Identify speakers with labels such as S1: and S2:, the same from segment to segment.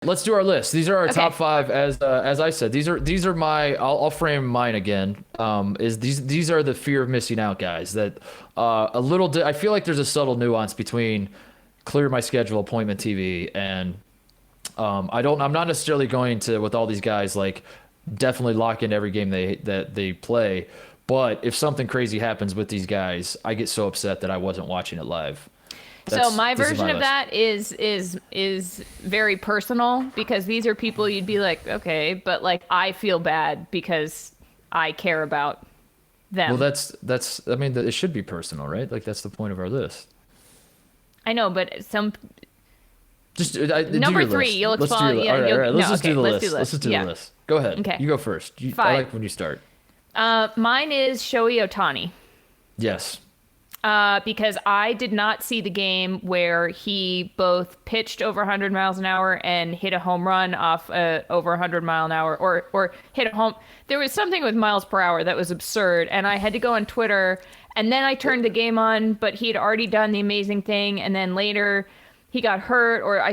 S1: Let's do our list. These are our
S2: Okay.
S1: top five. As I said, these are my. I'll frame mine again. Is these are the fear of missing out guys that a little. I feel like there's a subtle nuance between clear my schedule appointment TV and I'm not necessarily going to with all these guys like definitely lock in every game they play. But if something crazy happens with these guys, I get so upset that I wasn't watching it live.
S2: So my
S1: This is
S2: version
S1: my
S2: of
S1: list.
S2: that is very personal because these are people you'd be like, okay, but like I feel bad because I care about them.
S1: Well, that's. I mean, it should be personal, right? Like that's the point of our list.
S2: I know, but some
S1: Just do
S2: number
S1: your
S2: three,
S1: list.
S2: you'll
S1: Let's do
S2: explain.
S1: your,
S2: Yeah,
S1: all right, all right. Let's
S2: no,
S1: just
S2: okay,
S1: do the
S2: let's
S1: list.
S2: do the
S1: Let's
S2: list.
S1: just do
S2: Yeah.
S1: the list. Go ahead.
S2: Okay.
S1: You go first. I
S2: Five.
S1: like when you start.
S2: Mine is Shohei Ohtani.
S1: Yes.
S2: Because I did not see the game where he both pitched over 100 miles an hour and hit a home run off over 100 mile an hour or hit a home. There was something with miles per hour that was absurd. And I had to go on Twitter and then I turned the game on, but he had already done the amazing thing. And then later he got hurt or I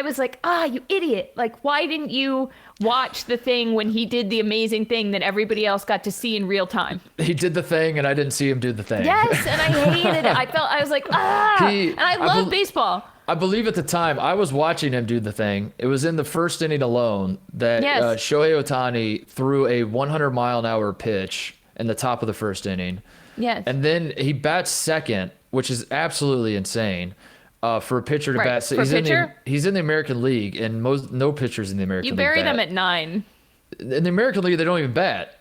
S2: was like, you idiot. Like, why didn't you watch the thing when he did the amazing thing that everybody else got to see in real time?
S1: He did the thing, and I didn't see him do the thing.
S2: Yes, and I hated it. I was like, and I love baseball.
S1: I believe at the time I was watching him do the thing. It was in the first inning alone that
S2: Yes.
S1: Shohei Ohtani threw a 100-mile-an-hour pitch in the top of the first inning.
S2: Yes.
S1: And then he bats second, which is absolutely insane. For a pitcher to
S2: Right.
S1: bat,
S2: For a pitcher?
S1: He's in the American League, and no pitchers in the American
S2: You
S1: League
S2: bury
S1: bat.
S2: them at 9.
S1: In the American League, they don't even bat.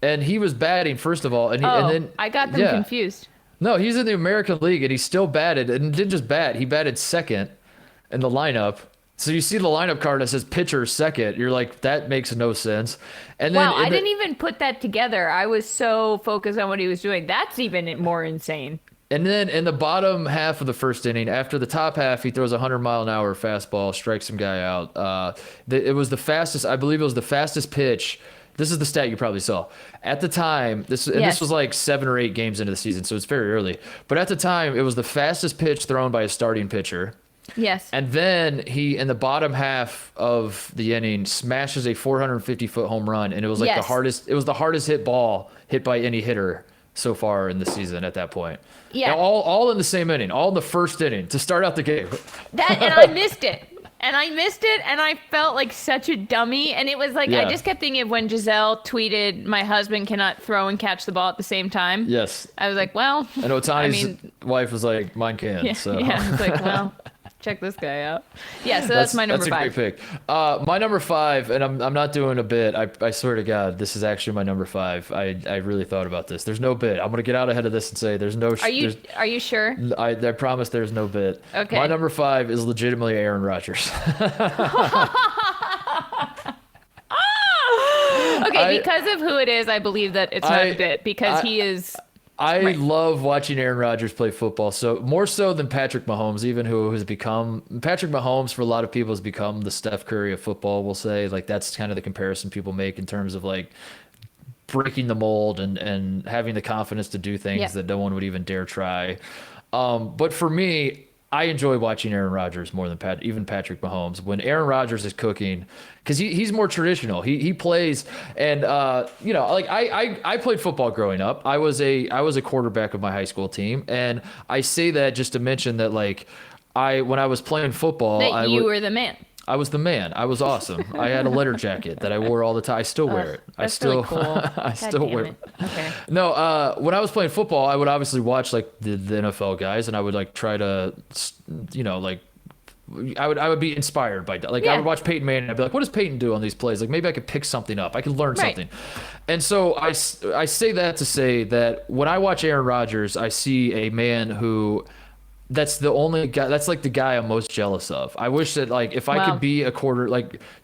S1: And he was batting first of all, and then
S2: I got them
S1: yeah.
S2: confused.
S1: No, he's in the American League, and he still batted, and didn't just bat. He batted second in the lineup. So you see the lineup card that says pitcher second. You're like, that makes no sense. And then
S2: Wow, I didn't even put that together. I was so focused on what he was doing. That's even more insane.
S1: And then in the bottom half of the first inning, after the top half, he throws a 100-mile-an-hour fastball, strikes some guy out. It was the fastest, I believe it was the fastest pitch. This is the stat you probably saw. At the time, this was like 7 or 8 games into the season, so it's very early. But at the time, it was the fastest pitch thrown by a starting pitcher.
S2: Yes.
S1: And then he, in the bottom half of the inning, smashes a 450-foot home run, and it was like the hardest hit ball hit by any hitter so far in the season at that point.
S2: Yeah.
S1: And all in the same inning, all in the first inning to start out the game.
S2: And I missed it. And I felt like such a dummy. And it was like,
S1: Yeah.
S2: I just kept thinking of when Giselle tweeted, my husband cannot throw and catch the ball at the same time.
S1: Yes.
S2: I was like, well.
S1: And Otani's wife was like, mine can.
S2: Yeah,
S1: So.
S2: yeah. It's like, well, check this guy out. Yeah, so that's my number 5.
S1: That's a great pick. My number 5, and I'm not doing a bit. I swear to God, this is actually my number 5. I really thought about this. There's no bit. I'm gonna get out ahead of this and say there's no.
S2: Are you sure?
S1: I promise there's no bit.
S2: Okay.
S1: My number 5 is legitimately Aaron Rodgers.
S2: Okay, because of who it is, I believe that it's not a bit because he is.
S1: I
S2: Right.
S1: love watching Aaron Rodgers play football. So more so than Patrick Mahomes, even who has become Patrick Mahomes for a lot of people has become the Steph Curry of football. We'll say like that's kind of the comparison people make in terms of like breaking the mold and having the confidence to do things
S2: Yeah.
S1: that no one would even dare try. But for me, I enjoy watching Aaron Rodgers more than even Patrick Mahomes. When Aaron Rodgers is cooking, because he's more traditional. He plays, and like I played football growing up. I was a quarterback of my high school team, and I say that just to mention that like when I was playing football,
S2: That you were the man.
S1: I was the man. I was awesome. I had a letter jacket that I wore all the time. I still wear it.
S2: That's really cool.
S1: I still wear it.
S2: Okay.
S1: No, when I was playing football, I would obviously watch like the NFL guys, and I would like try to, like I would be inspired by like I would watch Peyton Manning. I'd be like, what does Peyton do on these plays? Like maybe I could pick something up. I could learn something. And so I say that to say that when I watch Aaron Rodgers, I see a man who. That's the only guy. That's like the guy I'm most jealous of. I wish that like if I could be a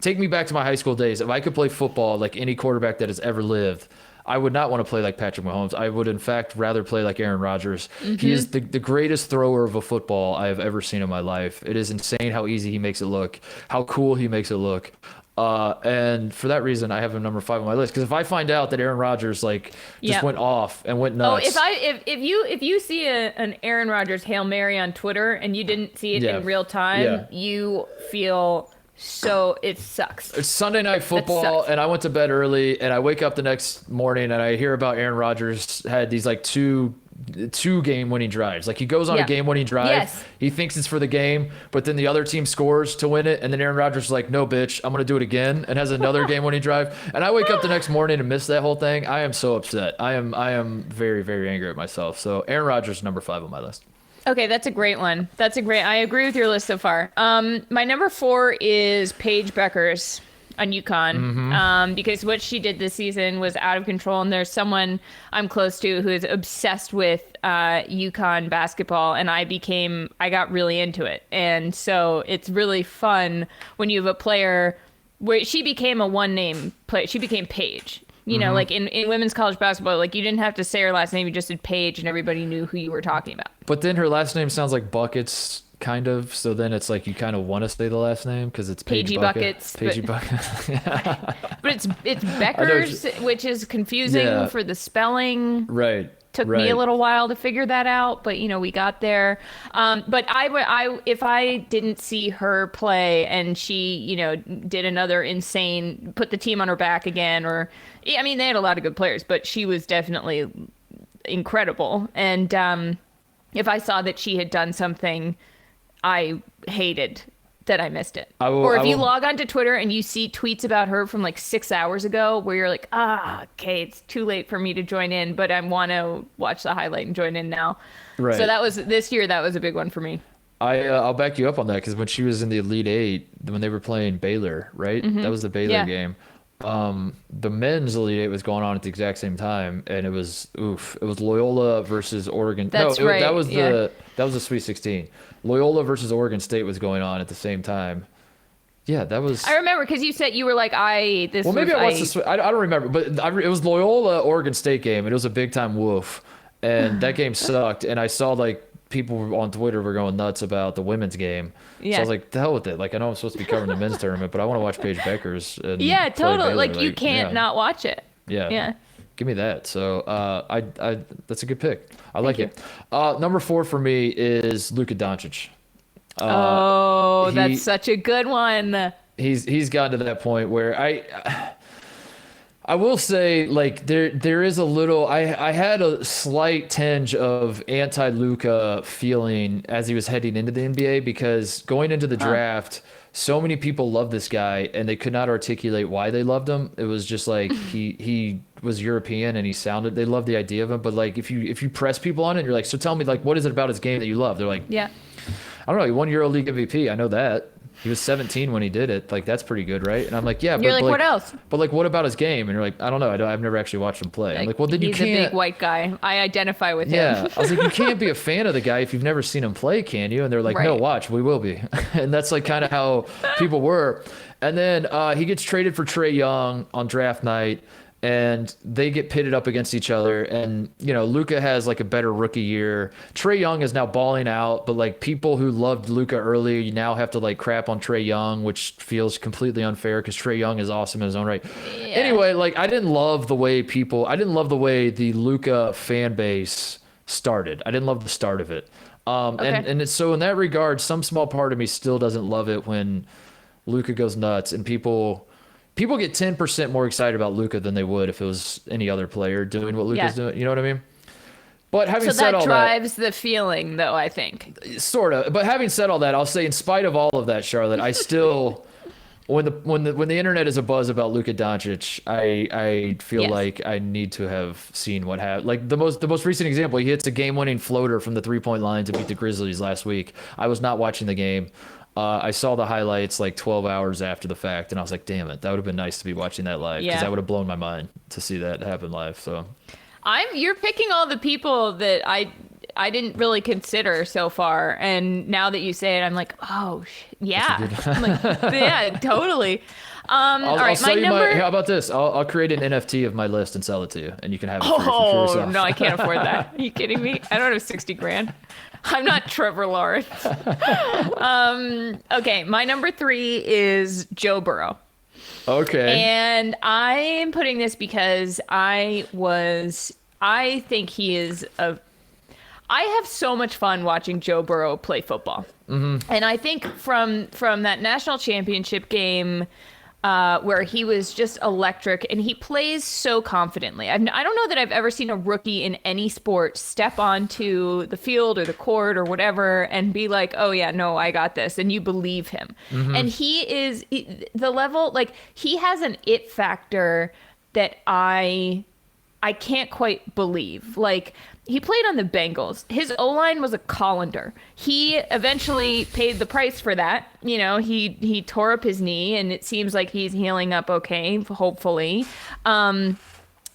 S1: take me back to my high school days. If I could play football like any quarterback that has ever lived, I would not want to play like Patrick Mahomes. I would in fact rather play like Aaron Rodgers. He is the greatest thrower of a football I have ever seen in my life. It is insane how easy he makes it look, how cool he makes it look. And for that reason, I have him number 5 on my list. Because if I find out that Aaron Rodgers just went off and went nuts.
S2: If you see an Aaron Rodgers Hail Mary on Twitter and you didn't see it in real time, you feel So it sucks.
S1: It's Sunday Night Football, and I went to bed early, and I wake up the next morning, and I hear about Aaron Rodgers had these like two game-winning drives. Like he goes on a game-winning drive.
S2: Yes.
S1: He thinks it's for the game, but then the other team scores to win it, and then Aaron Rodgers is like, "No, bitch, I'm gonna do it again," and has another game-winning drive. And I wake up the next morning and miss that whole thing. I am so upset. I am very, very angry at myself. So Aaron Rodgers, number 5 on my list.
S2: Okay, that's a great one. I agree with your list so far. My number 4 is Paige Bueckers on UConn, because what she did this season was out of control, and there's someone I'm close to who is obsessed with UConn basketball, and I got really into it. And so it's really fun when you have a player where she became a one-name player. She became Paige. You know, like in women's college basketball, like you didn't have to say her last name. You just did Paige and everybody knew who you were talking about.
S1: But then her last name sounds like Buckets, kind of. So then it's like you kind of want to say the last name because it's Paige
S2: Buckets.
S1: Paige Buckets.
S2: But it's Bueckers, which is confusing for the spelling.
S1: Right.
S2: Took me a little while to figure that out, but we got there. But if I didn't see her play and she, did another insane, put the team on her back again, they had a lot of good players, but she was definitely incredible. And if I saw that she had done something I hated, that I missed it. If you log onto Twitter and you see tweets about her from like 6 hours ago where you're like, okay, it's too late for me to join in, but I want to watch the highlight and join in now. Right. So this year, that was a big one for me.
S1: I'll back you up on that because when she was in the Elite Eight, when they were playing Baylor, right? That was the Baylor game. The men's Elite Eight was going on at the exact same time, and it was Loyola versus Oregon.
S2: That's right.
S1: That was the Sweet 16. Loyola versus Oregon State was going on at the same time. Yeah, that was.
S2: I remember because you said you were like, I don't
S1: remember, but it was Loyola Oregon State game, and it was a big time woof, and that game sucked. And I saw like people on Twitter were going nuts about the women's game. Yeah. So I was like, the hell with it. Like I know I'm supposed to be covering the men's tournament, but I want to watch Paige Bueckers. And
S2: totally. Like you can't not watch it.
S1: Yeah. Give me that. So I that's a good pick. I like it. Number 4 for me is Luka Doncic.
S2: That's such a good one.
S1: He's gotten to that point where I will say like there is a little I had a slight tinge of anti-Luka feeling as he was heading into the NBA because going into the draft, so many people loved this guy and they could not articulate why they loved him. It was just like he was European and they loved the idea of him. But like if you press people on it, you're like, so tell me like what is it about his game that you love? They're like, I don't know, he won EuroLeague MVP. I know that. He was 17 when he did it. Like that's pretty good, right? And I'm like, yeah.
S2: You're like, what else?
S1: But like, what about his game? And you're like, I don't know. I've never actually watched him play. I'm like, well, then you can't.
S2: He's a big white guy. I identify with him.
S1: Yeah. I was like, you can't be a fan of the guy if you've never seen him play, can you? And they're like, no, watch, we will be. And that's like kind of how people were. And then he gets traded for Trae Young on draft night. And they get pitted up against each other. And, Luka has like a better rookie year. Trae Young is now balling out, but like people who loved Luka early, you now have to like crap on Trae Young, which feels completely unfair because Trae Young is awesome in his own right. Yeah. Anyway, like I didn't love the way the Luka fan base started. I didn't love the start of it. So in that regard, some small part of me still doesn't love it when Luka goes nuts and people get 10% more excited about Luka than they would if it was any other player doing what Luka's doing. You know what I mean? But having said all that,
S2: drives the feeling, though, I think.
S1: Sort of. But having said all that, I'll say, in spite of all of that, Charlotte, I still, when the internet is abuzz about Luka Doncic, I feel like I need to have seen what happened. Like the most recent example, he hits a game-winning floater from the 3-point line to beat the Grizzlies last week. I was not watching the game. I saw the highlights like 12 hours after the fact, and I was like, damn it, that would have been nice to be watching that live because that would have blown my mind to see that happen live. So
S2: you're picking all the people that I didn't really consider so far, and now that you say it, I'm like, oh, yeah. I'm like, yeah, totally. All right,
S1: how about this? I'll create an NFT of my list and sell it to you, and you can have it for yourself.
S2: No, I can't afford that. Are you kidding me? I don't have 60 grand. I'm not Trevor Lawrence. Okay, my number 3 is Joe Burrow.
S1: Okay.
S2: And I am putting this because I think he is I have so much fun watching Joe Burrow play football. Mm-hmm. And I think from that national championship game where he was just electric and he plays so confidently. I don't know that I've ever seen a rookie in any sport step onto the field or the court or whatever and be like, oh yeah, no, I got this. And you believe him. Mm-hmm. And the level, like he has an it factor that I can't quite believe. Like he played on the Bengals. His O-line was a colander. He eventually paid the price for that. You know, he tore up his knee and it seems like he's healing up okay, hopefully.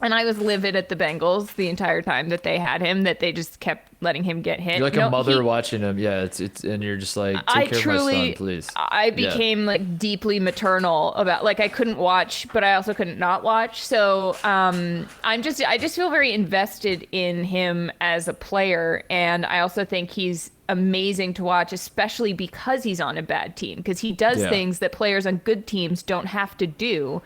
S2: And I was livid at the Bengals the entire time that they had him, that they just kept letting him get hit.
S1: You're like a mother watching him. Yeah, it's and you're just like, take care of my son, please.
S2: I became like deeply maternal about, like I couldn't watch, but I also couldn't not watch. So I just feel very invested in him as a player. And I also think he's amazing to watch, especially because he's on a bad team, because he does things that players on good teams don't have to do.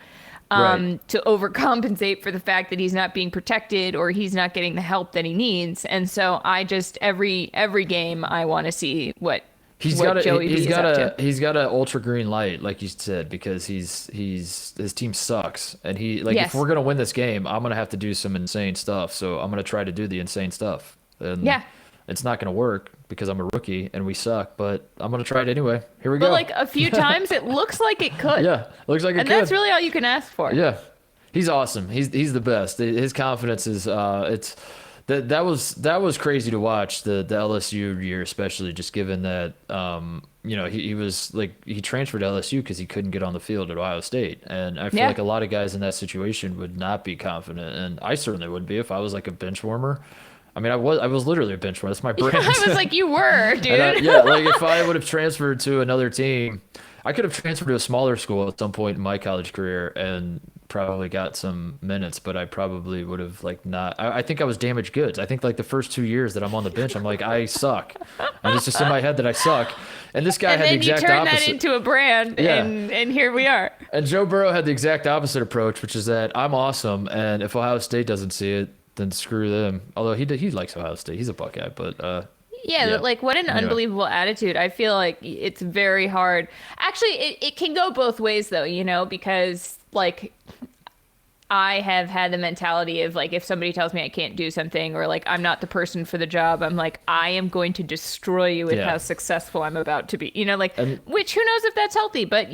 S2: To overcompensate for the fact that he's not being protected or he's not getting the help that he needs. And so I just every game I want to see what he's got a
S1: ultra green light, like you said, because his team sucks, and if we're gonna win this game, I'm gonna have to do some insane stuff. So I'm gonna try to do the insane stuff. And it's not gonna work because I'm a rookie and we suck, but I'm gonna try it anyway. Here we go.
S2: But like a few times, it looks like it could.
S1: Yeah, looks like it could.
S2: And that's really all you can ask for.
S1: Yeah, he's awesome. He's the best. His confidence is that was crazy to watch the LSU year, especially just given that he was like, he transferred to LSU because he couldn't get on the field at Ohio State, and I feel like a lot of guys in that situation would not be confident, and I certainly wouldn't be if I was like a bench warmer. I mean, I was literally a bench warmer. That's my brand.
S2: I was like, you were, dude.
S1: Like if I would have transferred to another team, I could have transferred to a smaller school at some point in my college career and probably got some minutes, but I probably would have like not. I think I was damaged goods. I think like the first 2 years that I'm on the bench, I'm like, I suck. And it's just in my head that I suck. And this guy had the exact opposite. And then you turn that into
S2: a brand, and here we are.
S1: And Joe Burrow had the exact opposite approach, which is that I'm awesome, and if Ohio State doesn't see it, then screw them. Although he likes Ohio State. He's a Buckeye, but
S2: like what an unbelievable attitude. I feel like it's very hard. Actually, it can go both ways though, because like I have had the mentality of like, if somebody tells me I can't do something or like I'm not the person for the job, I'm like, I am going to destroy you with how successful I'm about to be, which who knows if that's healthy, but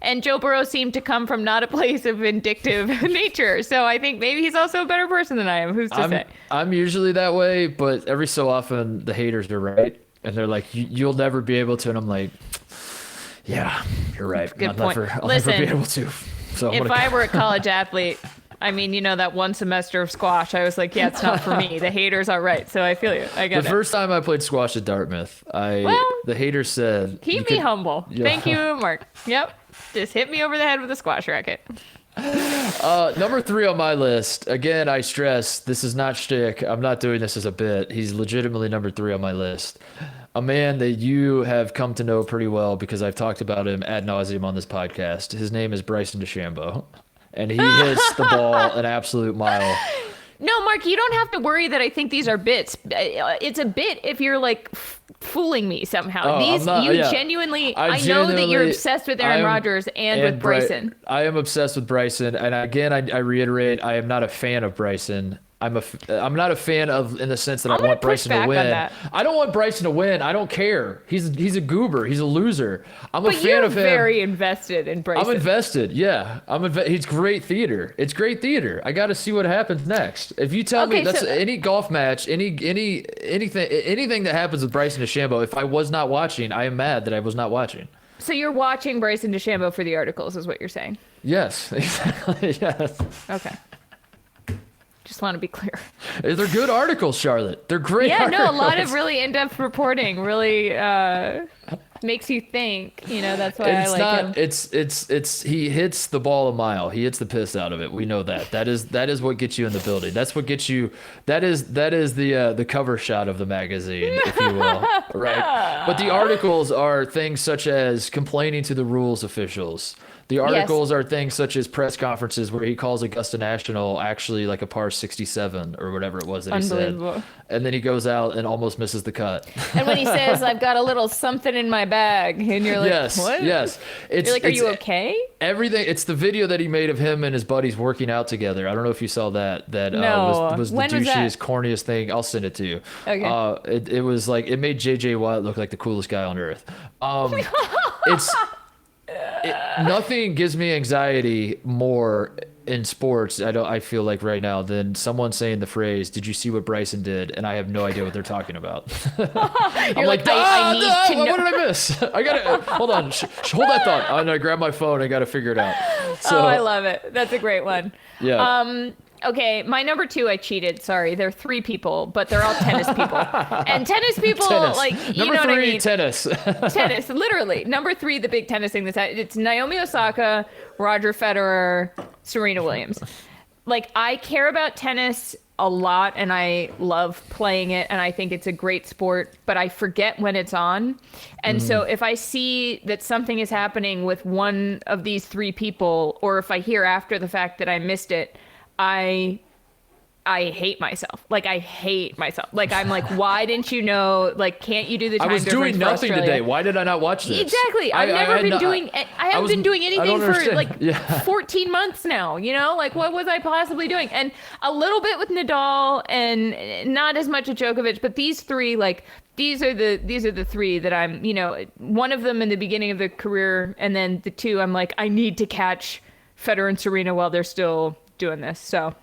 S2: and Joe Burrow seemed to come from not a place of vindictive nature. So I think maybe he's also a better person than I am. Who's to say? I'm
S1: usually that way, but every so often the haters are right. And they're like, you'll never be able to. And I'm like, yeah, you're right.
S2: Good point.
S1: I'll never be able to. So
S2: if I were a college athlete, I mean, that one semester of squash, I was like, yeah, it's not for me. The haters are right. So I feel you. I get it.
S1: The first time I played squash at Dartmouth, the haters said...
S2: Keep me humble. Yeah. Thank you, Mark. Yep. Just hit me over the head with a squash racket.
S1: Number 3 on my list. Again, I stress, this is not shtick. I'm not doing this as a bit. He's legitimately number 3 on my list. A man that you have come to know pretty well because I've talked about him ad nauseum on this podcast. His name is Bryson DeChambeau, and he hits the ball an absolute mile.
S2: No, Mark, you don't have to worry that I think these are bits. It's a bit if you're like fooling me somehow. Genuinely, I know that you're obsessed with Aaron Rodgers and with Bryson.
S1: I am obsessed with Bryson, and again, I reiterate, I am not a fan of Bryson. I'm not a fan of, in the sense that I want Bryson to win. I don't want Bryson to win. I don't care. He's a goober. He's a loser. I'm a fan of him.
S2: But you're very invested in Bryson.
S1: I'm invested. Yeah, he's great theater. It's great theater. I got to see what happens next. If you tell me that's any golf match, anything that happens with Bryson DeChambeau, if I was not watching, I am mad that I was not watching.
S2: So you're watching Bryson DeChambeau for the articles, is what you're saying?
S1: Yes, exactly. Yes.
S2: Okay. Just want to be clear.
S1: They're good articles, Charlotte. They're great articles.
S2: A lot of really in-depth reporting. Really, makes you think. That's why I like him.
S1: It's he hits the ball a mile. He hits the piss out of it. We know that. That is what gets you in the building. That's what gets you. That is the cover shot of the magazine, if you will, right? But the articles are things such as complaining to the rules officials. The articles are things such as press conferences where he calls Augusta National actually like a par 67 or whatever it was that he said. And then he goes out and almost misses the cut.
S2: And when he says, I've got a little something in my bag, and you're like, what?
S1: Yes.
S2: You're like, are you okay?
S1: Everything. It's the video that he made of him and his buddies working out together. I don't know if you saw that. That
S2: no.
S1: was the douchiest, corniest thing. I'll send it to you.
S2: Okay.
S1: It was like, it made JJ Watt look like the coolest guy on earth. Nothing gives me anxiety more in sports. I feel like right now than someone saying the phrase, "Did you see what Bryson did?" And I have no idea what they're talking about. I'm like, what did I miss? I gotta hold on. Hold that thought. I'm gonna grab my phone. I gotta figure it out. So,
S2: I love it. That's a great one.
S1: Yeah.
S2: Okay, my number 2, I cheated. Sorry, there are 3 people, but they're all tennis people. And tennis people, like, you know what I mean?
S1: Tennis.
S2: Tennis, literally. Number 3, the big tennis thing it's Naomi Osaka, Roger Federer, Serena Williams. Like, I care about tennis a lot, and I love playing it, and I think it's a great sport, but I forget when it's on. And so if I see that something is happening with one of these 3 people, or if I hear after the fact that I missed it, I hate myself. Like, I hate myself. Like, I'm like, why didn't you know? Like, can't you do the time difference?
S1: I was doing nothing today. Why did I not watch this?
S2: Exactly. I haven't been doing anything for like 14 months now, Like, what was I possibly doing? And a little bit with Nadal and not as much with Djokovic, but these 3, like, these are the 3 that I'm, one of them in the beginning of the career, and then the 2 I'm like, I need to catch Federer and Serena while they're still doing this. So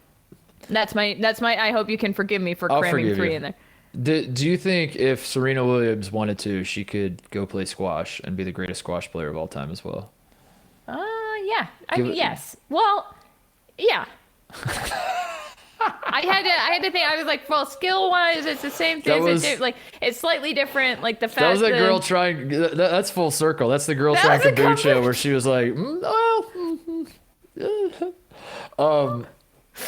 S2: that's my I hope you can forgive me for cramming 3 in there.
S1: Do you think if Serena Williams wanted to, she could go play squash and be the greatest squash player of all time as well?
S2: Yeah. Yes. Well, yeah. I had to think. I was like, well, skill wise, it's the same thing. It's slightly different. Like the fact
S1: that was that girl trying. That's full circle. That's the girl trying kombucha where she was like, yeah.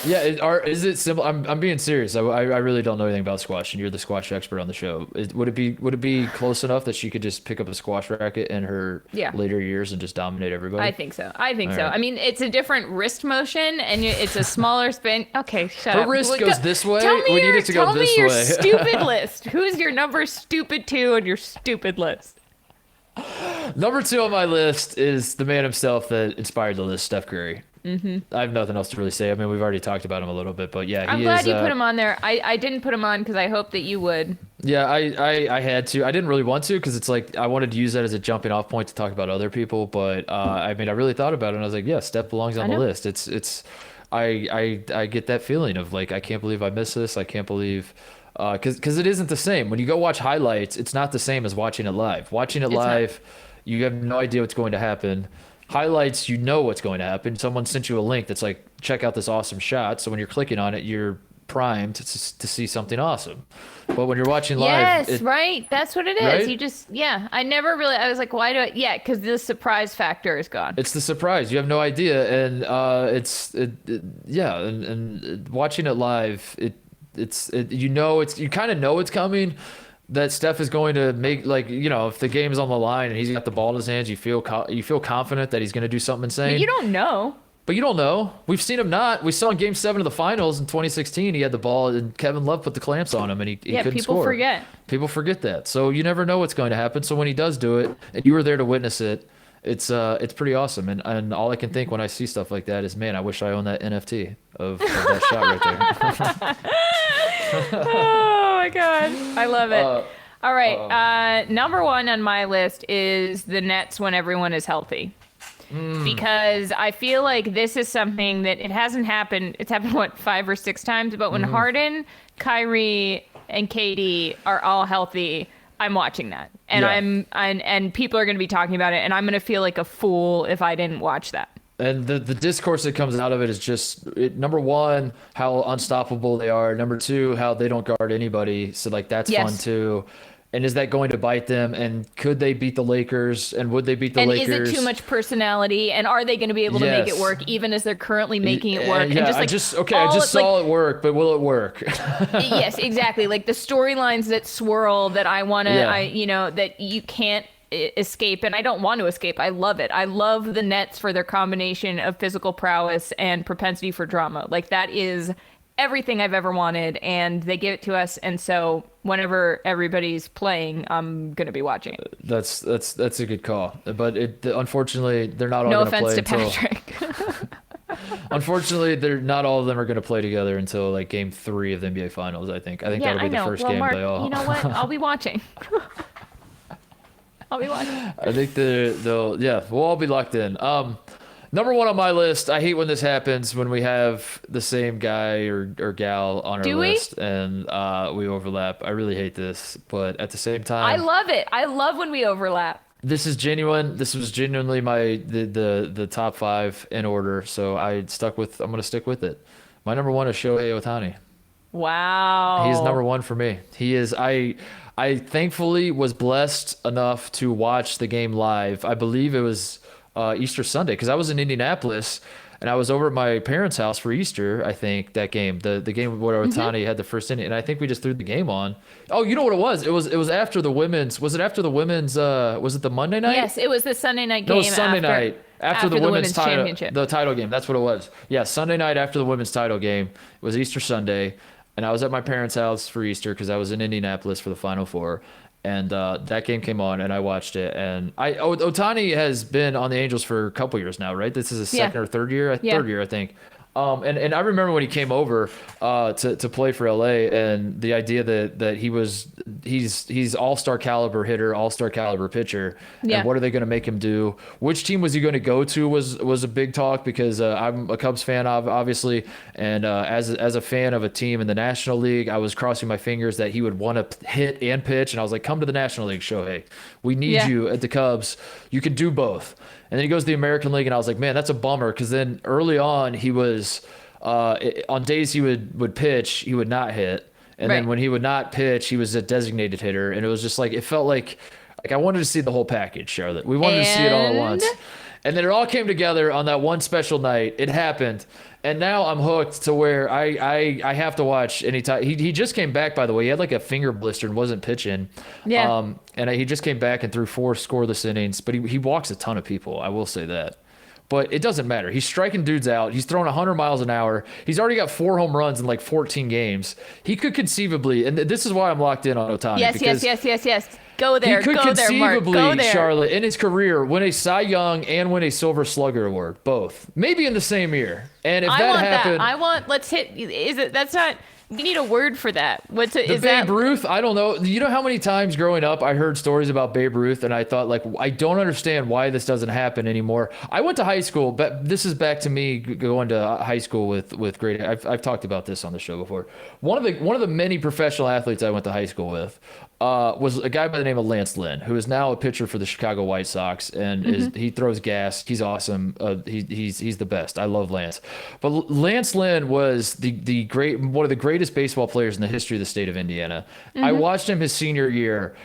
S1: Is it simple? I'm being serious. I really don't know anything about squash, and you're the squash expert on the show. Would it be close enough that she could just pick up a squash racket in her later years and just dominate everybody?
S2: I think so. All right.
S1: I
S2: mean, it's a different wrist motion, and it's a smaller spin. Okay, shut up.
S1: Her wrist goes this way.
S2: Tell me your
S1: way.
S2: Stupid list. Who's your number stupid 2 on your stupid list?
S1: Number 2 on my list is the man himself that inspired the list, Steph Curry. I have nothing else to really say. I mean, we've already talked about him a little bit, but yeah,
S2: I'm glad you put him on there. I didn't put him on because I hoped that you would.
S1: Yeah, I had to. I didn't really want to because it's like I wanted to use that as a jumping off point to talk about other people, but I mean, I really thought about it and I was like, yeah, Steph belongs on the list. I get that feeling of like, I can't believe I missed this. I can't believe because it isn't the same. When you go watch highlights, it's not the same as watching it live. Watching it live, you have no idea what's going to happen. Highlights, you know what's going to happen. Someone sent you a link that's like, check out this awesome shot. So when you're clicking on it, you're primed to see something awesome. But when you're watching live,
S2: right, that's what it is. Right? You just, I was like, why do I? Because the surprise factor is gone.
S1: It's the surprise. You have no idea, and and watching it live, you kind of know it's coming. That Steph is going to make, like, if the game's on the line and he's got the ball in his hands, you feel confident that he's going to do something insane.
S2: But you don't know.
S1: But you don't know. We've seen him not. We saw in Game 7 of the finals in 2016, he had the ball and Kevin Love put the clamps on him and he couldn't score. People forget that. So you never know what's going to happen. So when he does do it, and you were there to witness it, it's pretty awesome. And all I can think when I see stuff like that is, man, I wish I owned that NFT of that shot right there.
S2: Oh my God. I love it. All right. Number 1 on my list is the Nets when everyone is healthy. Because I feel like this is something that it hasn't happened. It's happened, 5 or 6 times? But when Harden, Kyrie, and KD are all healthy, I'm watching that. And and people are going to be talking about it. And I'm going to feel like a fool if I didn't watch that.
S1: And the discourse that comes out of it is just, number 1, how unstoppable they are. Number 2, how they don't guard anybody. So, like, that's fun, too. And is that going to bite them? And could they beat the Lakers? And would they beat the Lakers?
S2: And is it too much personality? And are they going to be able to make it work, even as they're currently making it work?
S1: Yeah,
S2: and
S1: I just saw it work, but will it work?
S2: Yes, exactly. Like the storylines that swirl that I want to, that you can't escape, and I don't want to escape. I love it. I love the Nets for their combination of physical prowess and propensity for drama. Like that is everything I've ever wanted, and they give it to us. And so whenever everybody's playing, I'm gonna be watching it.
S1: That's a good call, but unfortunately they're not all
S2: no
S1: going to play.
S2: No offense to Patrick.
S1: Unfortunately, they're not all of them are going to play together until like Game 3 of the NBA Finals. I think that'll be the first game
S2: Mark,
S1: they all.
S2: You know what? I'll be watching.
S1: I think we'll all be locked in. Number one on my list. I hate when this happens, when we have the same guy or gal on our list and we overlap. I really hate this, but at the same time,
S2: I love it. I love when we overlap.
S1: This is genuine. This was genuinely the top 5 in order, so I'm going to stick with it. My number 1 is Shohei Ohtani.
S2: Wow.
S1: He's number 1 for me. He is. I thankfully was blessed enough to watch the game live. I believe it was Easter Sunday, because I was in Indianapolis and I was over at my parents' house for Easter. I think that game, the game where Ohtani had the first inning, and I think we just threw the game on. Oh, you know what it was? It was after the women's. Was it after the women's? Was it the Monday night?
S2: Yes, it was the Sunday night game.
S1: No, Sunday night after the women's title,
S2: championship.
S1: The title game. That's what it was. Yeah, Sunday night after the women's title game. It was Easter Sunday. And I was at my parents' house for Easter because I was in Indianapolis for the Final Four. And that game came on, and I watched it. And Ohtani has been on the Angels for a couple years now, right? This is his second or third year? Third year, I think. And I remember when he came over to play for LA, and the idea that he's all-star caliber hitter, all-star caliber pitcher.
S2: Yeah.
S1: And what are they going to make him do? Which team was he going to go to was a big talk, because I'm a Cubs fan, obviously, and as a fan of a team in the National League, I was crossing my fingers that he would want to hit and pitch, and I was like, come to the National League, Shohei. We need you at the Cubs. You can do both. And then he goes to the American League, and I was like, man, that's a bummer, because then early on he was on days he would pitch, he would not hit. And then when he would not pitch, he was a designated hitter. And it was just like, it felt like I wanted to see the whole package, Charlotte. We wanted to see it all at once. And then it all came together on that one special night. It happened. And now I'm hooked to where I have to watch anytime. He just came back, by the way. He had like a finger blister and wasn't pitching.
S2: Yeah.
S1: And he just came back and threw 4 scoreless innings. But he walks a ton of people. I will say that. But it doesn't matter. He's striking dudes out. He's throwing 100 miles an hour. He's already got 4 home runs in like 14 games. He could conceivably, and this is why I'm locked in on Ohtani.
S2: Yes. Go there.
S1: He could
S2: go there, Mark.
S1: conceivably,
S2: Go there.
S1: Charlotte, in his career, win a Cy Young and win a Silver Slugger award, both, maybe in the same year. And if that happened,
S2: let's hit. Is it? That's not. We need a word for that.
S1: Babe Ruth? I don't know. You know how many times growing up I heard stories about Babe Ruth, and I thought, like, I don't understand why this doesn't happen anymore. I went to high school, but this is back to me going to high school with great. I've talked about this on the show before. One of the many professional athletes I went to high school with was a guy by the name of Lance Lynn, who is now a pitcher for the Chicago White Sox, and he throws gas. He's awesome. He's the best. I love Lance. But Lance Lynn was one of the greatest baseball players in the history of the state of Indiana. I watched him his senior year.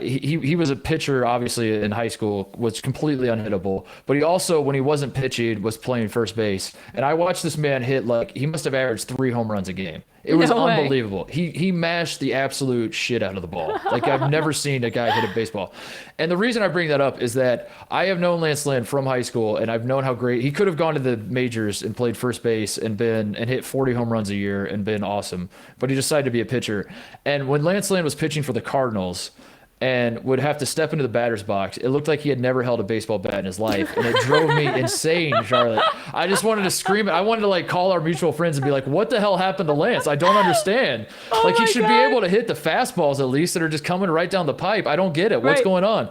S1: He was a pitcher, obviously, in high school, was completely unhittable. But he also, when he wasn't pitching, was playing first base. And I watched this man hit, like, he must have averaged 3 home runs a game. It was unbelievable. He mashed the absolute shit out of the ball. Like, I've never seen a guy hit a baseball. And the reason I bring that up is that I have known Lance Lynn from high school, and I've known how great he could have gone to the majors and played first base and hit 40 home runs a year and been awesome. But he decided to be a pitcher. And when Lance Lynn was pitching for the Cardinals and would have to step into the batter's box, it looked like he had never held a baseball bat in his life, and it drove me insane, Charlotte. I just wanted to scream. I wanted to, like, call our mutual friends and be like, what the hell happened to Lance? I don't understand. Like, he should be able to hit the fastballs at least that are just coming right down the pipe. I don't get it. What's going on?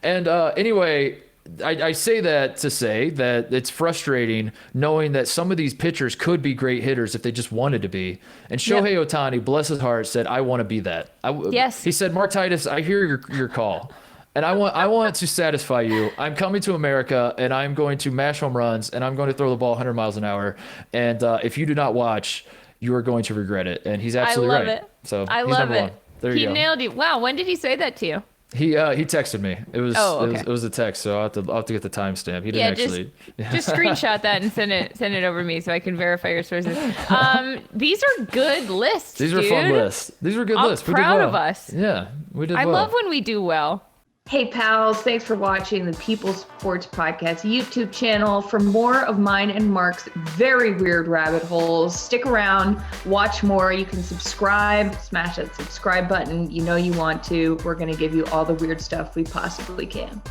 S1: And anyway, I say that to say that it's frustrating knowing that some of these pitchers could be great hitters if they just wanted to be. And Shohei Ohtani, bless his heart, said, I want to be that.
S2: Yes.
S1: He said, Mark Titus, I hear your call. And I want to satisfy you. I'm coming to America, and I'm going to mash home runs, and I'm going to throw the ball 100 miles an hour. And if you do not watch, you are going to regret it. And he's absolutely right.
S2: I love it.
S1: So
S2: I
S1: he's
S2: love
S1: number
S2: it.
S1: one. There
S2: He
S1: you go.
S2: nailed you. Wow, when did he say that to you?
S1: He texted me. It was
S2: okay.
S1: it was a text, so I'll have to get the timestamp. He didn't actually.
S2: Just screenshot that and send it over to me so I can verify your sources. These are good lists.
S1: These are fun lists. These were good lists. We did
S2: proud
S1: well.
S2: of us.
S1: Yeah, we did
S2: I
S1: well.
S2: love when we do well.
S3: Hey pals, thanks for watching the People's Sports Podcast YouTube channel. For more of mine and Mark's very weird rabbit holes, stick around, watch more. You can subscribe, smash that subscribe button. You know you want to. We're going to give you all the weird stuff we possibly can.